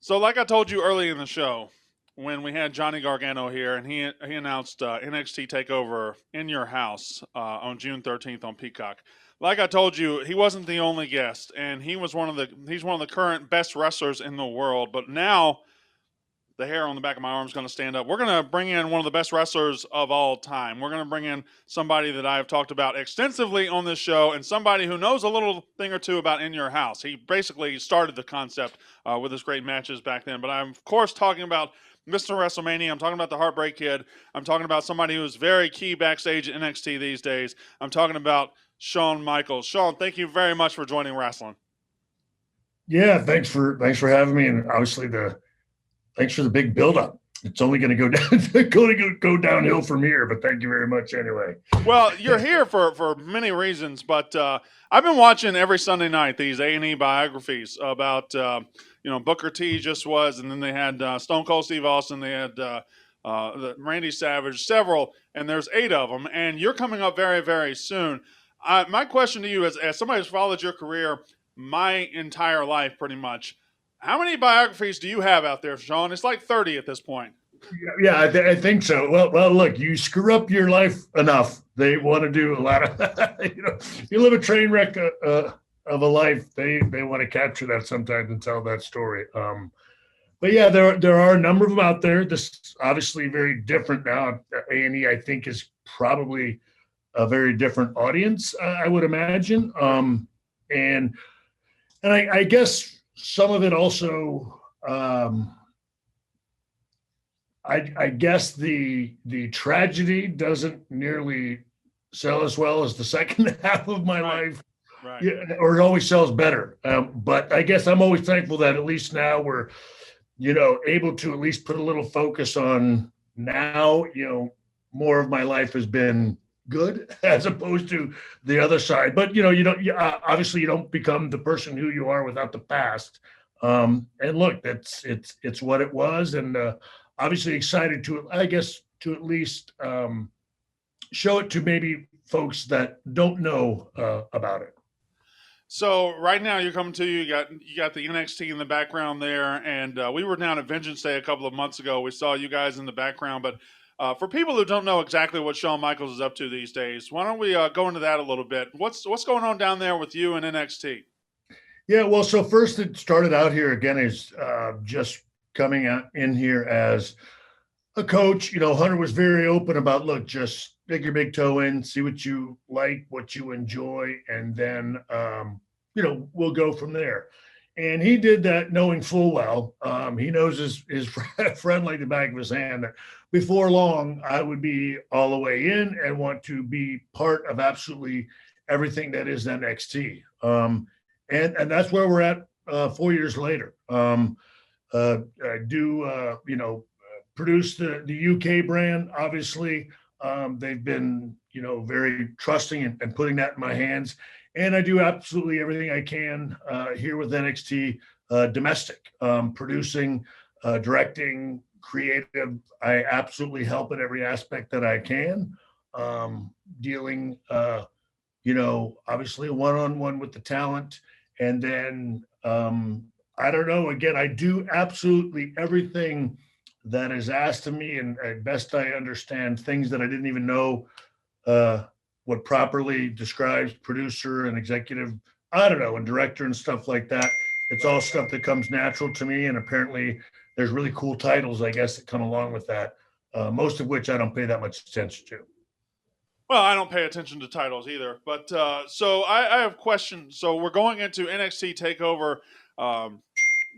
So, like I told you early in the show, when we had Johnny Gargano here, and he announced NXT Takeover in your house on June 13th on Peacock. Like I told you, he wasn't the only guest, and he's one of the current best wrestlers in the world. But now the hair on the back of my arm is going to stand up. We're going to bring in one of the best wrestlers of all time. We're going to bring in somebody that I've talked about extensively on this show, and somebody who knows a little thing or two about In Your House. He basically started the concept with his great matches back then. But I'm, of course, talking about Mr. WrestleMania. I'm talking about the Heartbreak Kid. I'm talking about somebody who's very key backstage at NXT these days. I'm talking about Shawn Michaels. Shawn, thank you very much for joining Rasslin. Yeah, thanks for having me, and obviously thanks for the big buildup. It's only going to go down, go downhill from here. But thank you very much anyway. Well, you're here for many reasons, but I've been watching every Sunday night these A&E biographies about Booker T just was, and then they had Stone Cold Steve Austin, they had the Randy Savage, several, and there's 8 of them, and you're coming up very, very soon. My question to you is, as somebody who's followed your career my entire life, pretty much. How many biographies do you have out there, Shawn? It's like 30 at this point. Yeah, I think so. Well, look, you screw up your life enough, they want to do a lot of, you live a train wreck of a life. They want to capture that sometimes and tell that story. But yeah, there are a number of them out there. This is obviously very different now. A&E, I think, is probably a very different audience, I would imagine. And I guess some of it also, I guess the tragedy doesn't nearly sell as well as the second half of my life, right? Yeah, or it always sells better. But I guess I'm always thankful that at least now we're, able to at least put a little focus on now. More of my life has been good as opposed to the other side. But obviously you don't become the person who you are without the past. And look, it's what it was, and obviously excited to at least show it to maybe folks that don't know about it. So right now you're coming to you got the NXT in the background there, and we were down at Vengeance Day a couple of months ago. We saw you guys in the background, but for people who don't know exactly what Shawn Michaels is up to these days, why don't we go into that a little bit? What's going on down there with you and NXT? Yeah, well, so first it started out here again as just coming out in here as a coach. Hunter was very open about, look, just stick your big toe in, see what you like, what you enjoy, and then we'll go from there. And he did that knowing full well. He knows his friend like the back of his hand that before long I would be all the way in and want to be part of absolutely everything that is NXT. And that's where we're at 4 years later. I do produce the UK brand. Obviously, they've been very trusting and putting that in my hands. And I do absolutely everything I can here with NXT domestic, producing, directing, creative. I absolutely help in every aspect that I can, dealing, obviously one-on-one with the talent. And then, I don't know, again, I do absolutely everything that is asked of me, and best I understand things that I didn't even know what properly describes producer and executive, I don't know, and director and stuff like that. It's all stuff that comes natural to me, and apparently there's really cool titles, I guess, that come along with that, most of which I don't pay that much attention to. Well, I don't pay attention to titles either, but so I have questions. So we're going into NXT Takeover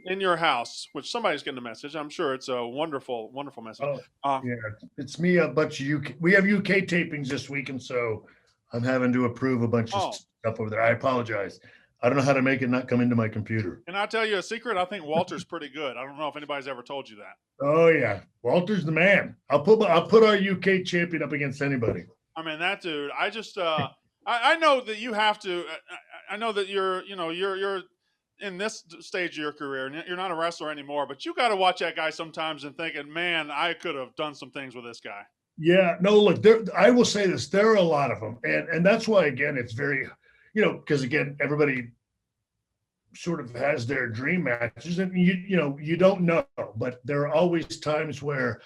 in your house, which somebody's getting a message. I'm sure it's a wonderful, wonderful message. Yeah, it's me, a bunch of UK. We have UK tapings this week, and so I'm having to approve a bunch of stuff over there. I apologize. I don't know how to make it not come into my computer. Can I tell you a secret? I think Walter's pretty good. I don't know if anybody's ever told you that. Oh yeah, Walter's the man. I'll put our UK champion up against anybody. I mean, that dude. I just I know that you have to. I know that you're in this stage of your career, and you're not a wrestler anymore. But you got to watch that guy sometimes and thinking, man, I could have done some things with this guy. Yeah, no, look, I will say this: there are a lot of them, and that's why again, it's very, because again, everybody sort of has their dream matches, and you don't know, but there are always times where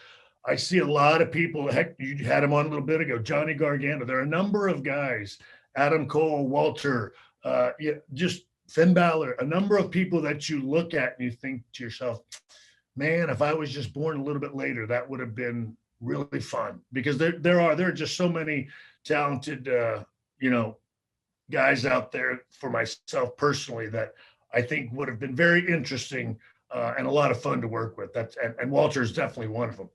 I see a lot of people. Heck, you had him on a little bit ago, Johnny Gargano. There are a number of guys, Adam Cole, Walter, just Finn Balor, a number of people that you look at and you think to yourself, man, if I was just born a little bit later, that would have been really fun, because there are just so many talented, guys out there for myself personally that I think would have been very interesting, and a lot of fun to work with. And Walter is definitely one of them.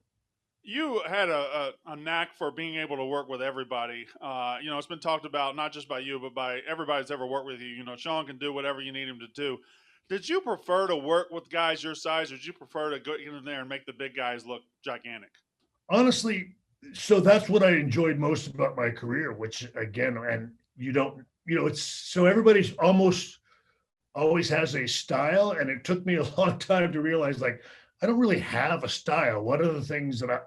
You had a knack for being able to work with everybody. It's been talked about not just by you, but by everybody that's ever worked with you. Shawn can do whatever you need him to do. Did you prefer to work with guys your size, or did you prefer to go in there and make the big guys look gigantic? Honestly, so that's what I enjoyed most about my career, which again, and you don't, it's so everybody's almost always has a style. And it took me a long time to realize, like, I don't really have a style. One of the things that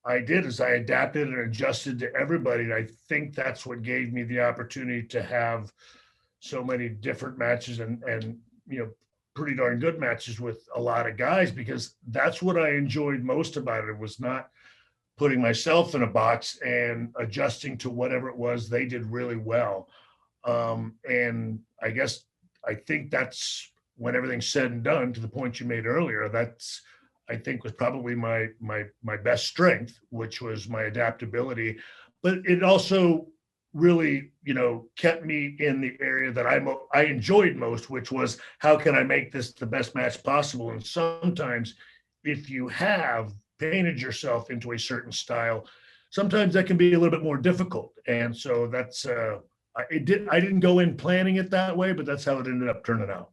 I did is I adapted and adjusted to everybody. And I think that's what gave me the opportunity to have so many different matches and pretty darn good matches with a lot of guys, because that's what I enjoyed most about it. It was not putting myself in a box and adjusting to whatever it was they did really well. And I think that's, when everything's said and done, to the point you made earlier, that's, I think, was probably my best strength, which was my adaptability. But it also really, kept me in the area that I enjoyed most, which was, how can I make this the best match possible? And sometimes, if you have painted yourself into a certain style, sometimes that can be a little bit more difficult. And so that's I didn't go in planning it that way, but that's how it ended up turning out.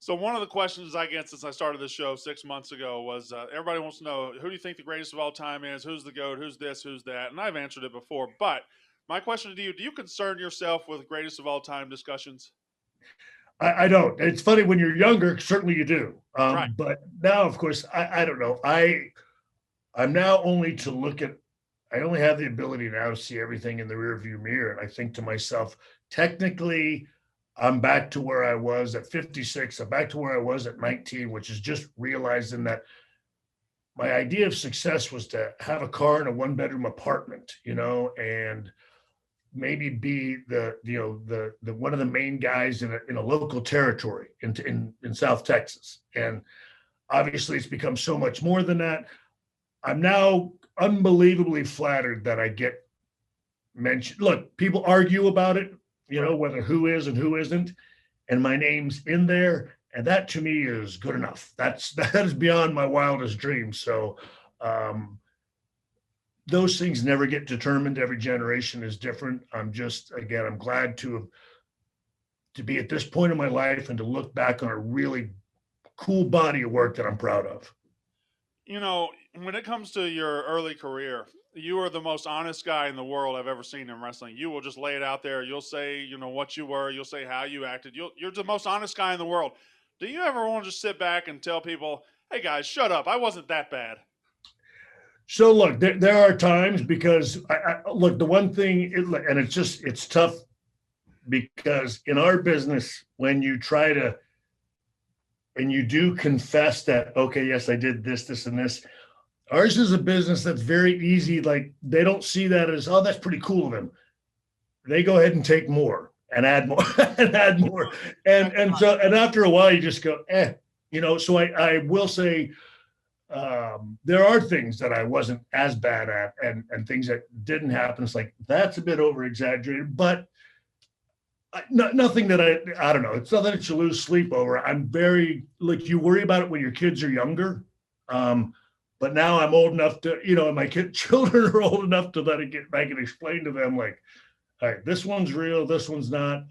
So one of the questions I get since I started this show 6 months ago was, everybody wants to know, who do you think the greatest of all time is? Who's the GOAT? Who's this? Who's that? And I've answered it before, but my question to you: do you concern yourself with greatest of all time discussions? I don't. It's funny, when you're younger, certainly you do. Right. But now, of course, I don't know. I'm now only to look at. I only have the ability now to see everything in the rearview mirror, and I think to myself, technically, I'm back to where I was at 56. I'm back to where I was at 19, which is just realizing that my idea of success was to have a car and a one-bedroom apartment, and maybe be the one of the main guys in a local territory in South Texas. And obviously, it's become so much more than that. I'm now unbelievably flattered that I get mentioned. Look, people argue about it, whether who is and who isn't, and my name's in there, and that to me is good enough. That is beyond my wildest dreams. So those things never get determined. Every generation is different. I'm glad to be at this point in my life and to look back on a really cool body of work that I'm proud of. When it comes to your early career, you are the most honest guy in the world I've ever seen in wrestling. You will just lay it out there. You'll say, what you were. You'll say how you acted. You're the most honest guy in the world. Do you ever want to just sit back and tell people, hey guys, shut up, I wasn't that bad? So look, there are times, because look, the one thing, and it's tough, because in our business, when you try to, and you do confess that, okay, yes, I did this, and this. Ours is a business that's very easy. Like, they don't see that as, oh, that's pretty cool of them. They go ahead and take more and add more and add more. And after a while, you just go, So I will say, there are things that I wasn't as bad at, and things that didn't happen. It's like, that's a bit over exaggerated, but nothing that I don't know. It's nothing that you lose sleep over. I'm very, like, you worry about it when your kids are younger. But now I'm old enough to, and my children are old enough to let it get back and explain to them, like, all right, this one's real, this one's not.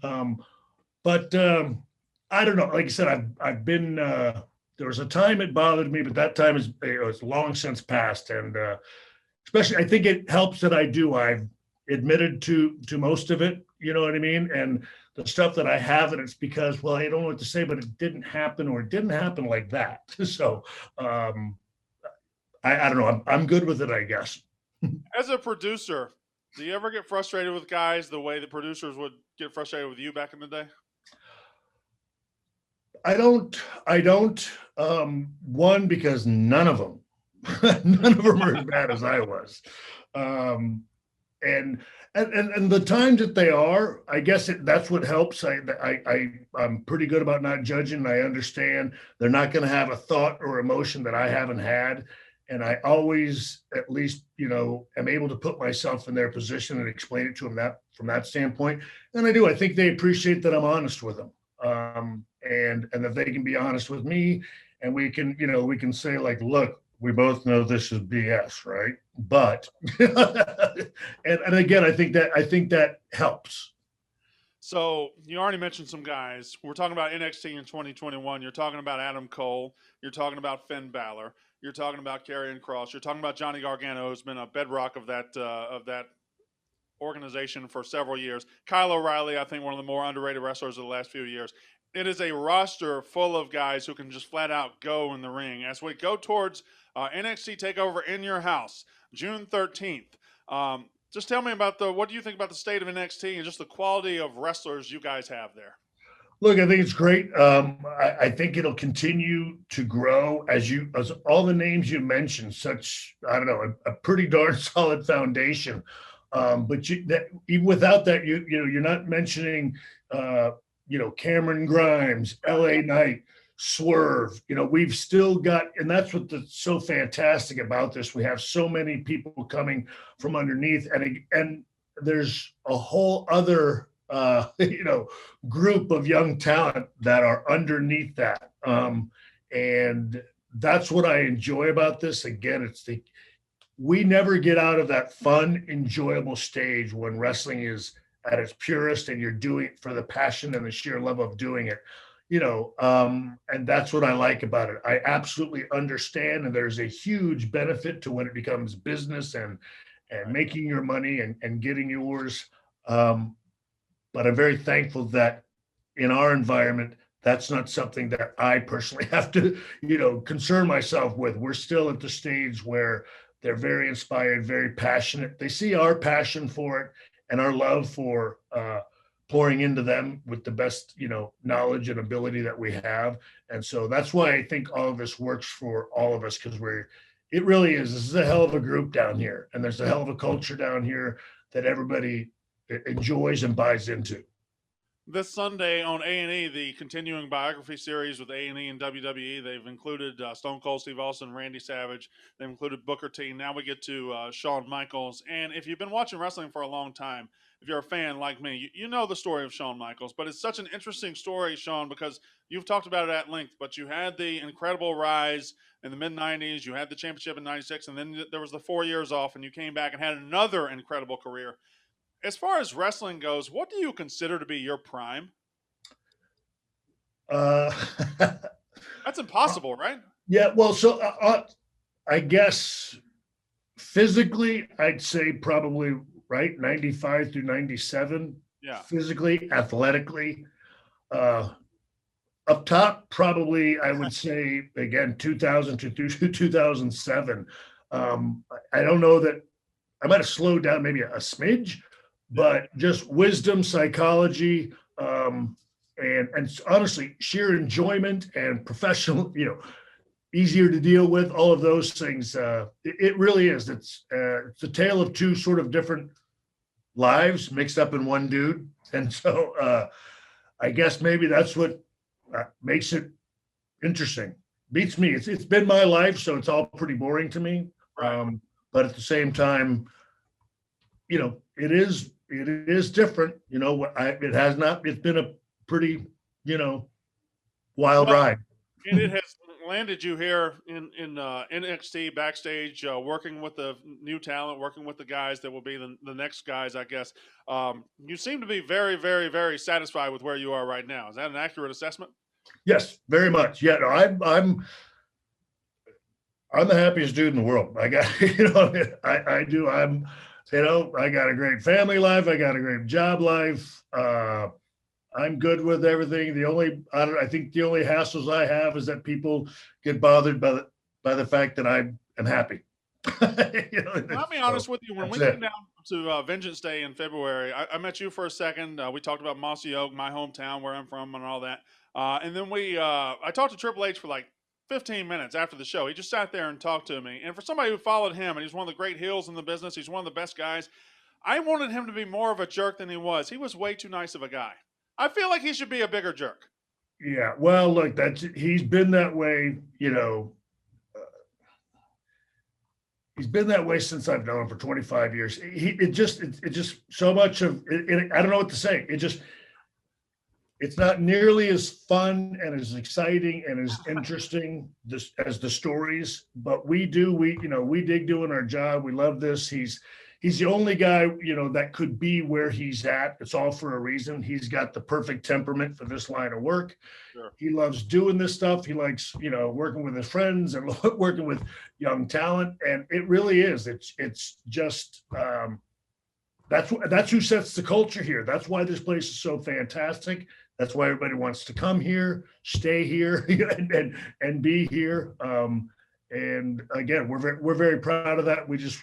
But I don't know. Like I said, I've been, there was a time it bothered me, but that time is long since passed. And especially, I think it helps that I've admitted to most of it, you know what I mean? And the stuff that I haven't, it's because, well, I don't know what to say, but it didn't happen, or it didn't happen like that. So I don't know. I'm good with it, I guess. As a producer, do you ever get frustrated with guys the way the producers would get frustrated with you back in the day? I don't. One, because none of them, none of them are as bad as I was. Um, and and the times that they are, I guess that's what helps. I'm pretty good about not judging. I understand they're not going to have a thought or emotion that I haven't had, and I always, at least, am able to put myself in their position and explain it to them that from that standpoint. And I do. I think they appreciate that I'm honest with them, and that they can be honest with me, and we can say, like, look, we both know this is BS, right? But and again, I think that helps. So you already mentioned some guys. We're talking about NXT in 2021. You're talking about Adam Cole. You're talking about Finn Balor. You're talking about Karrion Kross. You're talking about Johnny Gargano, who's been a bedrock of that organization for several years. Kyle O'Reilly, I think one of the more underrated wrestlers of the last few years. It is a roster full of guys who can just flat out go in the ring. As we go towards NXT Takeover in your house, June 13th. Just tell me about what do you think about the state of NXT and just the quality of wrestlers you guys have there? Look, I think it's great. I think it'll continue to grow as all the names you mentioned. Such, I don't know, a pretty darn solid foundation. But even without that, you're not mentioning Cameron Grimes, L.A. Knight, Swerve. We've still got, and that's what's so fantastic about this. We have so many people coming from underneath, and there's a whole other group of young talent that are underneath that. And that's what I enjoy about this. Again, we never get out of that fun, enjoyable stage when wrestling is at its purest and you're doing it for the passion and the sheer love of doing it. And that's what I like about it. I absolutely understand, and there's a huge benefit to when it becomes business and making your money and getting yours. But I'm very thankful that in our environment, that's not something that I personally have to, concern myself with. We're still at the stage where they're very inspired, very passionate. They see our passion for it and our love for pouring into them with the best, knowledge and ability that we have. And so that's why I think all of this works for all of us, because it really is. This is a hell of a group down here, and there's a hell of a culture down here that everybody enjoys and buys into. This Sunday on A&E, the continuing biography series with A&E and WWE, they've included Stone Cold Steve Austin, Randy Savage. They've included Booker T. Now we get to Shawn Michaels. And if you've been watching wrestling for a long time, if you're a fan like me, you know the story of Shawn Michaels. But it's such an interesting story, Shawn, because you've talked about it at length. But you had the incredible rise in the mid-'90s. You had the championship in '96. And then there was the 4 years off, and you came back and had another incredible career. As far as wrestling goes, what do you consider to be your prime? Uh, That's impossible, right? yeah, well, so I guess physically, I'd say probably right 95 through 97. Yeah. Physically, athletically, up top, probably I would say again 2000 to 2007. I don't know that I might have slowed down maybe a smidge, but just wisdom, psychology, and honestly, sheer enjoyment and professional, easier to deal with. All of those things. It really is. It's a tale of two sort of different lives mixed up in one dude, and so I guess maybe that's what makes it interesting. Beats me. It's been my life, so it's all pretty boring to me. Right. But at the same time, it is different. It has not. It's been a pretty, wild Well, ride. and it has landed you here in NXT backstage, working with the new talent, working with the guys that will be the next guys, I guess. You seem to be very, very, very satisfied with where you are right now. Is that an accurate assessment? Yes, very much. Yeah, no, I'm the happiest dude in the world. I got, I do. I got a great family life. I got a great job life. I'm good with everything. I think the only hassles I have is that people get bothered by the fact that I am happy. I'll be honest with you. When we came it. down to Vengeance Day in February, I met you for a second. We talked about Mossy Oak, my hometown, where I'm from, and all that. And then I talked to Triple H for like 15 minutes after the show. He just sat there and talked to me. And for somebody who followed him, and he's one of the great heels in the business, he's one of the best guys. I wanted him to be more of a jerk than he was. He was way too nice of a guy. I feel like he should be a bigger jerk. Yeah, well, look, he's been that way, he's been that way since I've known him for 25 years. It just so much of it, I don't know what to say. It's not nearly as fun and as exciting and as interesting as the stories, but we dig doing our job. We love this. He's the only guy, that could be where he's at. It's all for a reason. He's got the perfect temperament for this line of work. Sure. He loves doing this stuff. He likes, working with his friends and working with young talent. And it really is. It's just, that's who sets the culture here. That's why this place is so fantastic. That's why everybody wants to come here, stay here, and be here. And again, we're very proud of that. We just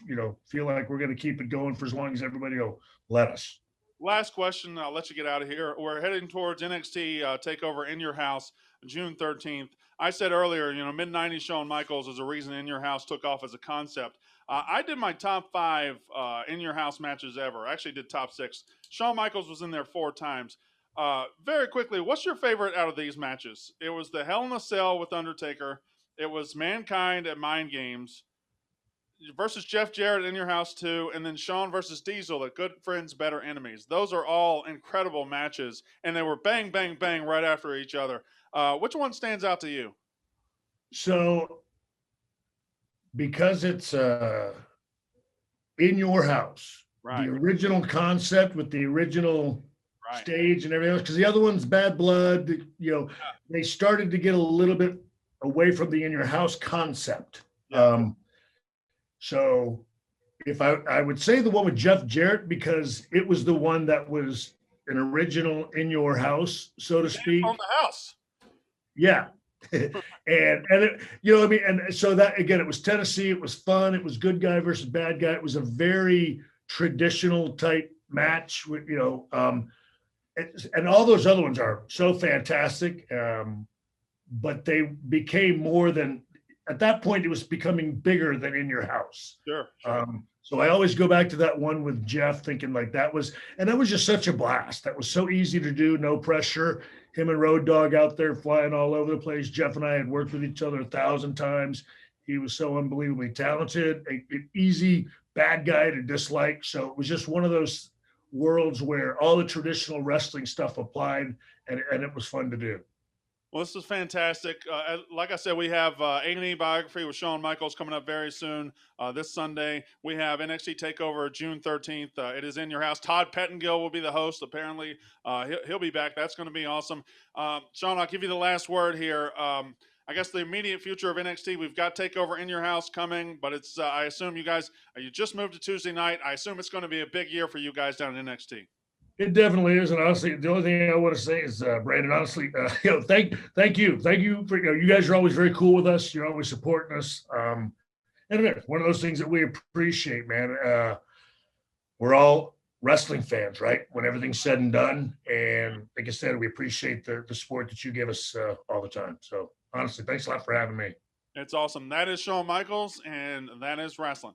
feel like we're going to keep it going for as long as everybody will let us. Last question. I'll let you get out of here. We're heading towards NXT Takeover in Your House, June 13th. I said earlier, mid 90s Shawn Michaels is a reason In Your House took off as a concept. I did my top 5 In Your House matches ever. I actually did top 6. Shawn Michaels was in there 4 times. Very quickly, what's your favorite out of these matches? It was the Hell in a Cell with Undertaker. It was Mankind at Mind Games versus Jeff Jarrett In Your House 2, and then Shawn versus Diesel at Good Friends, Better Enemies. Those are all incredible matches, and they were bang, bang, bang right after each other. Which one stands out to you? So, because it's In Your House, Right. the original concept with the original Right. stage and everything else, because the other one's Bad Blood, they started to get a little bit away from the In Your House concept. Yeah. So if I would say the one with Jeff Jarrett, because it was the one that was an original In Your House, so to speak. On the house. Yeah. and it, what I mean? And so that, again, it was Tennessee. It was fun. It was good guy versus bad guy. It was a very traditional type match with, and all those other ones are so fantastic. But they became more than, at that point, it was becoming bigger than In Your House. Sure. So I always go back to that one with Jeff, thinking like that was just such a blast. That was so easy to do, no pressure. Him and Road Dogg out there flying all over the place. Jeff and I had worked with each other 1,000 times. He was so unbelievably talented, an easy bad guy to dislike. So it was just one of those worlds where all the traditional wrestling stuff applied, and it was fun to do. Well, this is fantastic. Like I said, we have A&E Biography with Shawn Michaels coming up very soon. This Sunday, we have NXT Takeover June 13th. It is In Your House. Todd Pettengill will be the host. Apparently, he'll be back. That's going to be awesome. Shawn, I'll give you the last word here. I guess the immediate future of NXT, we've got Takeover In Your House coming, but it's I assume you guys, you just moved to Tuesday night. I assume it's going to be a big year for you guys down in NXT. It definitely is, and honestly, the only thing I want to say is, Brandon, honestly, thank you for, you guys are always very cool with us. You're always supporting us, and it's one of those things that we appreciate, man. We're all wrestling fans, right? When everything's said and done, and like I said, we appreciate the support that you give us all the time. So honestly, thanks a lot for having me. It's awesome. That is Shawn Michaels, and that is Rasslin.